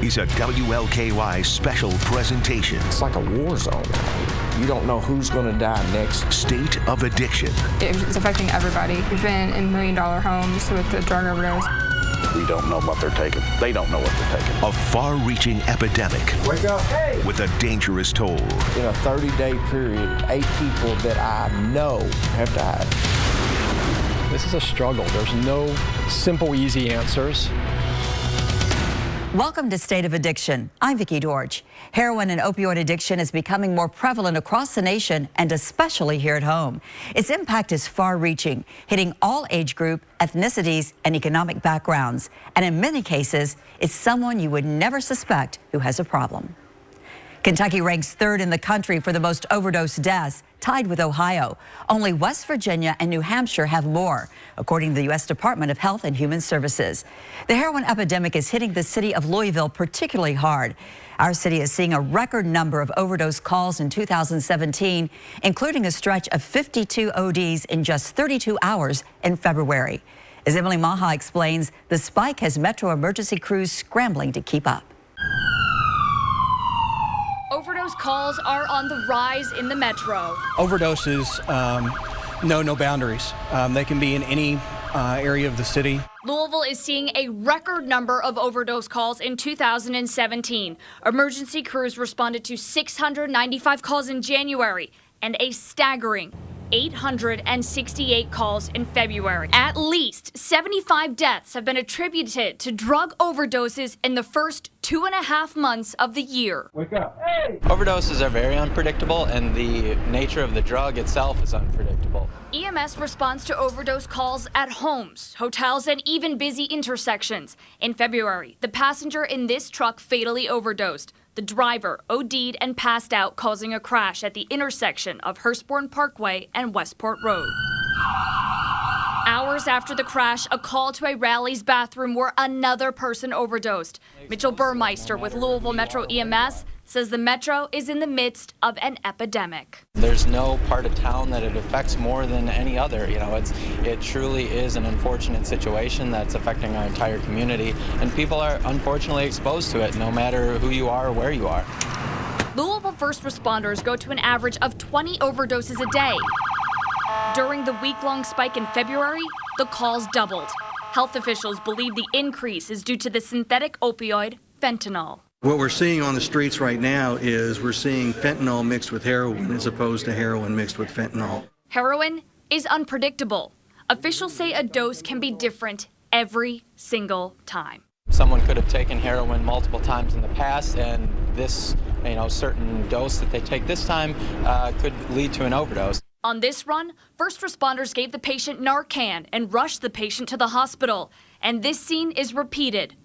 is a WLKY special presentation. It's like a war zone. You don't know who's going to die next. State of Addiction. It's affecting everybody. We've been in $1 million homes with the drug overdose. We don't know what they're taking. They don't know what they're taking. A far-reaching epidemic. Wake up. Hey. With a dangerous toll. In a 30-day period, 8 people that I know have died. This is a struggle. There's no simple, easy answers. Welcome to State of Addiction. I'm Vicki Dorch. Heroin and opioid addiction is becoming more prevalent across the nation and especially here at home. Its impact is far-reaching, hitting all age group, ethnicities, and economic backgrounds. And in many cases, it's someone you would never suspect who has a problem. Kentucky ranks 3rd in the country for the most overdose deaths, tied with Ohio. Only West Virginia and New Hampshire have more, according to the U.S. Department of Health and Human Services. The heroin epidemic is hitting the city of Louisville particularly hard. Our city is seeing a record number of overdose calls in 2017, including a stretch of 52 ODs in just 32 hours in February. As Emily Maha explains, the spike has Metro emergency crews scrambling to keep up. Overdose calls are on the rise in the metro. Overdoses know no boundaries. They can be in any area of the city. Louisville is seeing a record number of overdose calls in 2017. Emergency crews responded to 695 calls in January and a staggering 868 calls in February. At least 75 deaths have been attributed to drug overdoses in the first 2.5 months of the year. Wake up. Hey. Overdoses are very unpredictable, and the nature of the drug itself is unpredictable. EMS responds to overdose calls at homes, hotels, and even busy intersections. In February, the passenger in this truck fatally overdosed. The driver OD'd and passed out, causing a crash at the intersection of Hurstbourne Parkway and Westport Road. Hours after the crash, a call to a Rally's bathroom where another person overdosed. Mitchell Burmeister with Louisville Metro EMS says the Metro is in the midst of an epidemic. There's no part of town that it affects more than any other. You know, it truly is an unfortunate situation that's affecting our entire community, and people are unfortunately exposed to it, no matter who you are or where you are. Louisville first responders go to an average of 20 overdoses a day. During the week-long spike in February, the calls doubled. Health officials believe the increase is due to the synthetic opioid fentanyl. What we're seeing on the streets right now is we're seeing fentanyl mixed with heroin as opposed to heroin mixed with fentanyl. Heroin is unpredictable. Officials say a dose can be different every single time. Someone could have taken heroin multiple times in the past, and this, certain dose that they take this time could lead to an overdose. On this run, first responders gave the patient Narcan and rushed the patient to the hospital. And this scene is repeated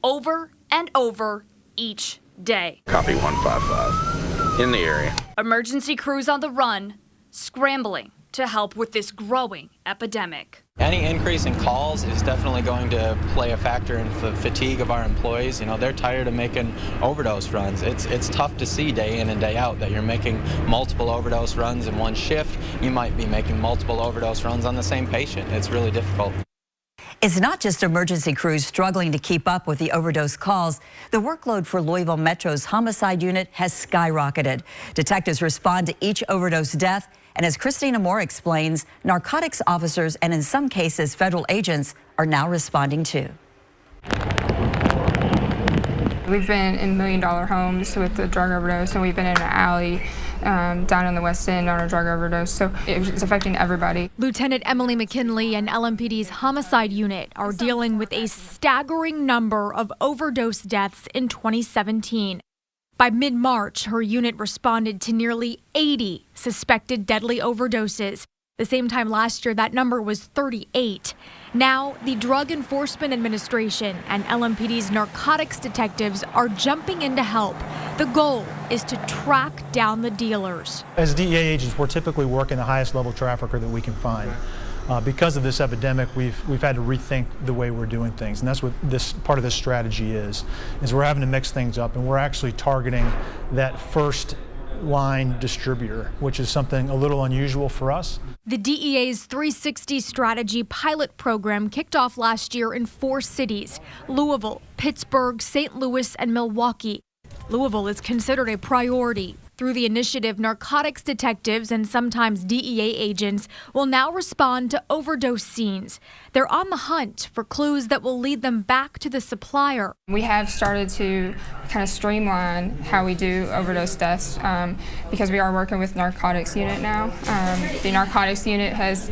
over and over each day. Copy 155 in the area. Emergency crews on the run, scrambling to help with this growing epidemic. Any increase in calls is definitely going to play a factor in the fatigue of our employees. They're tired of making overdose runs. It's tough to see day in and day out that you're making multiple overdose runs in one shift. You might be making multiple overdose runs on the same patient. It's really difficult. It's not just emergency crews struggling to keep up with the overdose calls. The workload for Louisville Metro's homicide unit has skyrocketed. Detectives respond to each overdose death, and as Christina Moore explains, narcotics officers and in some cases federal agents are now responding too. We've been in $1 million homes with the drug overdose, and we've been in an alley down in the West End on a drug overdose, so it's affecting everybody. Lieutenant Emily McKinley and LMPD's homicide unit are dealing with a staggering number of overdose deaths in 2017. By mid-March, her unit responded to nearly 80 suspected deadly overdoses. The same time last year, that number was 38. Now, the Drug Enforcement Administration and LMPD's narcotics detectives are jumping in to help. The goal is to track down the dealers. As DEA agents, we're typically working the highest level trafficker that we can find. Because of this epidemic, we've had to rethink the way we're doing things, and that's what this part of this strategy is we're having to mix things up, and we're actually targeting that first line distributor, which is something a little unusual for us. The DEA's 360 Strategy pilot program kicked off last year in 4 cities: Louisville, Pittsburgh, St. Louis, and Milwaukee. Louisville is considered a priority. Through the initiative, narcotics detectives and sometimes DEA agents will now respond to overdose scenes. They're on the hunt for clues that will lead them back to the supplier. We have started to kind of streamline how we do overdose deaths because we are working with narcotics unit now. The narcotics unit has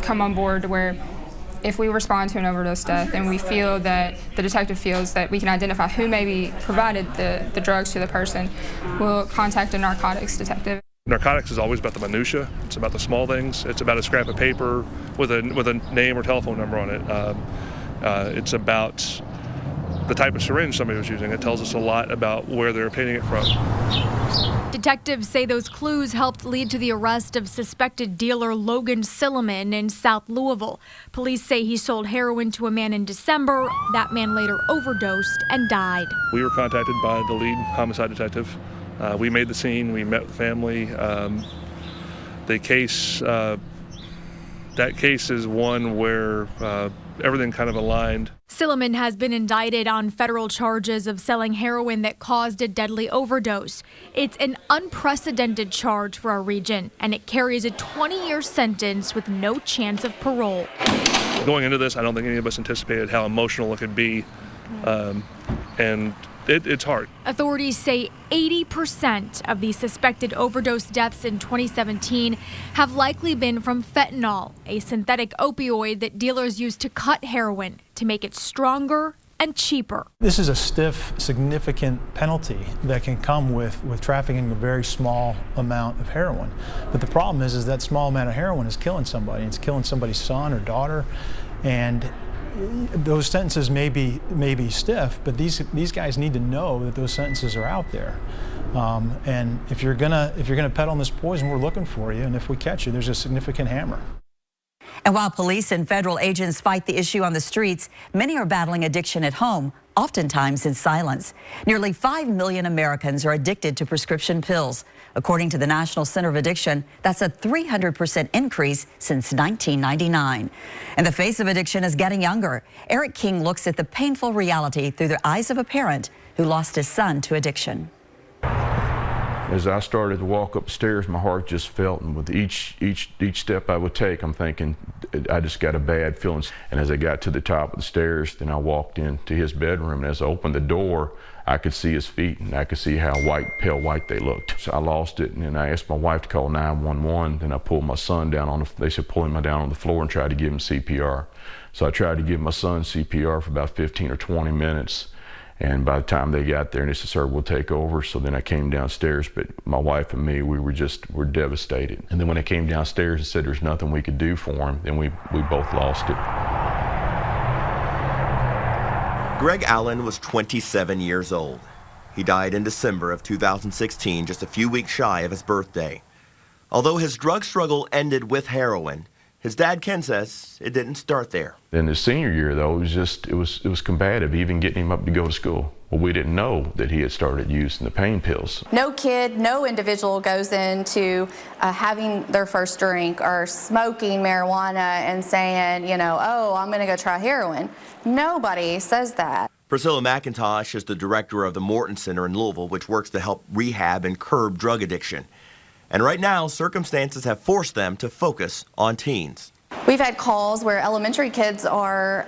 come on board where if we respond to an overdose death and we feel that the detective feels that we can identify who maybe provided the drugs to the person, we'll contact a narcotics detective. Narcotics is always about the minutia. It's about the small things. It's about a scrap of paper with a name or telephone number on it. It's about the type of syringe somebody was using. It tells us a lot about where they're obtaining it from. Detectives say those clues helped lead to the arrest of suspected dealer Logan Silliman in South Louisville. Police say he sold heroin to a man in December. That man later overdosed and died. We were contacted by the lead homicide detective. We made the scene. We met with the family. The case, that case is one where everything kind of aligned. Silliman has been indicted on federal charges of selling heroin that caused a deadly overdose. It's an unprecedented charge for our region, and it carries a 20-year sentence with no chance of parole. Going into this, I don't think any of us anticipated how emotional it could be, and it's hard. Authorities say 80% of the suspected overdose deaths in 2017 have likely been from fentanyl, a synthetic opioid that dealers use to cut heroin to make it stronger and cheaper. This is a stiff, significant penalty that can come with trafficking a very small amount of heroin. But the problem is that small amount of heroin is killing somebody. It's killing somebody's son or daughter, and those sentences may be stiff, but these guys need to know that those sentences are out there. And if you're gonna peddle this poison, we're looking for you, and if we catch you, there's a significant hammer. And while police and federal agents fight the issue on the streets, many are battling addiction at home, oftentimes in silence. Nearly 5 million Americans are addicted to prescription pills. According to the National Center of Addiction, that's a 300% increase since 1999. And the face of addiction is getting younger. Eric King looks at the painful reality through the eyes of a parent who lost his son to addiction. As I started to walk upstairs, my heart just felt, and with each step I would take, I'm thinking, I just got a bad feeling. And as I got to the top of the stairs, then I walked into his bedroom, and as I opened the door, I could see his feet, and I could see how pale white they looked. So I lost it, and then I asked my wife to call 911. Then I pulled my son down they said pull him down on the floor and try to give him CPR. So I tried to give my son CPR for about 15 or 20 minutes. And by the time they got there, and they said, "Sir, we'll take over." So then I came downstairs, but my wife and me, we're devastated. And then when I came downstairs and said there's nothing we could do for him, then we both lost it. Greg Allen was 27 years old. He died in December of 2016, just a few weeks shy of his birthday. Although his drug struggle ended with heroin, his dad, Ken, says it didn't start there. In his senior year, though, it was combative, even getting him up to go to school. Well, we didn't know that he had started using the pain pills. No kid, no individual goes into having their first drink or smoking marijuana and saying, oh, I'm going to go try heroin. Nobody says that. Priscilla McIntosh is the director of the Morton Center in Louisville, which works to help rehab and curb drug addiction. And right now, circumstances have forced them to focus on teens. We've had calls where elementary kids are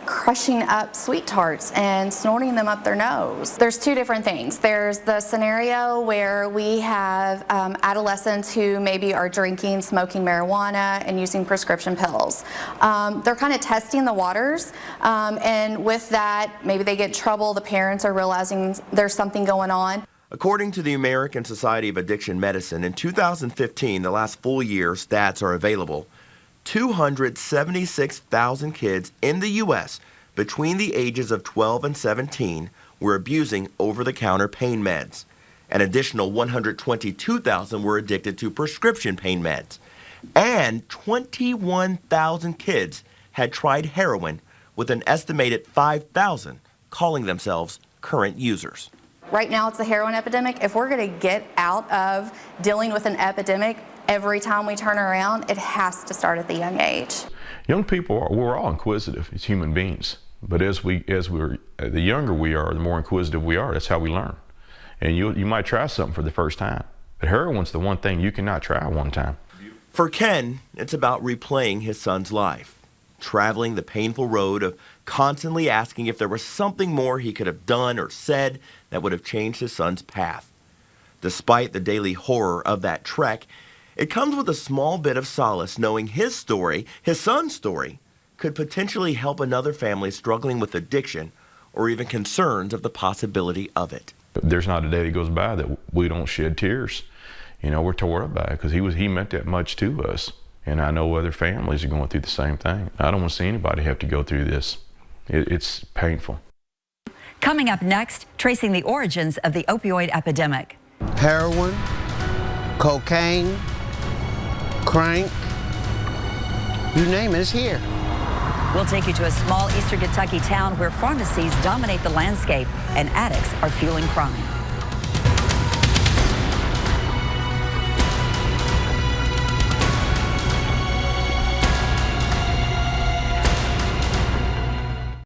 crushing up sweet tarts and snorting them up their nose. There's two different things. There's the scenario where we have adolescents who maybe are drinking, smoking marijuana, and using prescription pills. They're kind of testing the waters, and with that, maybe they get in trouble. The parents are realizing there's something going on. According to the American Society of Addiction Medicine, in 2015, the last full year stats are available, 276,000 kids in the U.S. between the ages of 12 and 17 were abusing over-the-counter pain meds. An additional 122,000 were addicted to prescription pain meds. And 21,000 kids had tried heroin, with an estimated 5,000 calling themselves current users. Right now it's a heroin epidemic. If we're going to get out of dealing with an epidemic every time we turn around, it has to start at the young age. Young people, we're all inquisitive as human beings, but the younger we are, the more inquisitive we are. That's how we learn. And you might try something for the first time, but heroin's the one thing you cannot try one time. For Ken, it's about replaying his son's life, traveling the painful road of constantly asking if there was something more he could have done or said that would have changed his son's path. Despite the daily horror of that trek, it comes with a small bit of solace knowing his story, his son's story, could potentially help another family struggling with addiction or even concerns of the possibility of it. There's not a day that goes by that we don't shed tears. You know, we're tore up by it because he meant that much to us. And I know other families are going through the same thing. I don't want to see anybody have to go through this. It's painful. Coming up next, tracing the origins of the opioid epidemic. Heroin, cocaine, crank, you name it, it's here. We'll take you to a small eastern Kentucky town where pharmacies dominate the landscape and addicts are fueling crime.